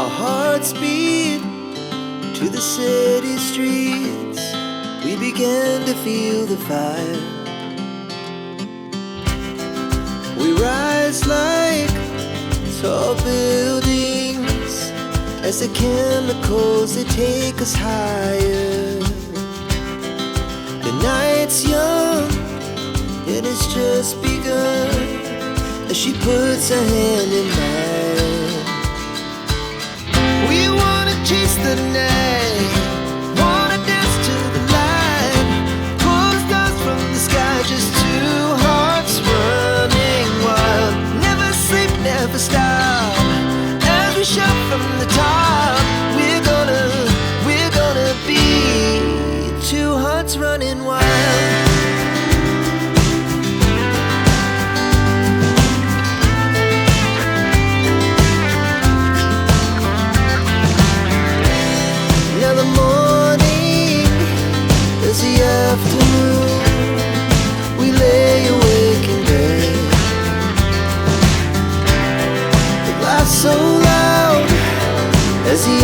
Our hearts beat to the city streets. We began to feel the fire. We rise like tall buildings as the chemicals, they take us higher. The night's young, it has just begun as she puts her hand in mine. We wanna chase the night, wanna dance to the light, pull the stars from the sky, just two hearts running wild. Never sleep, never stop, as we shout from the top. We're gonna be two hearts running wild. Afternoon, we lay awake in bed. The laugh so loud as the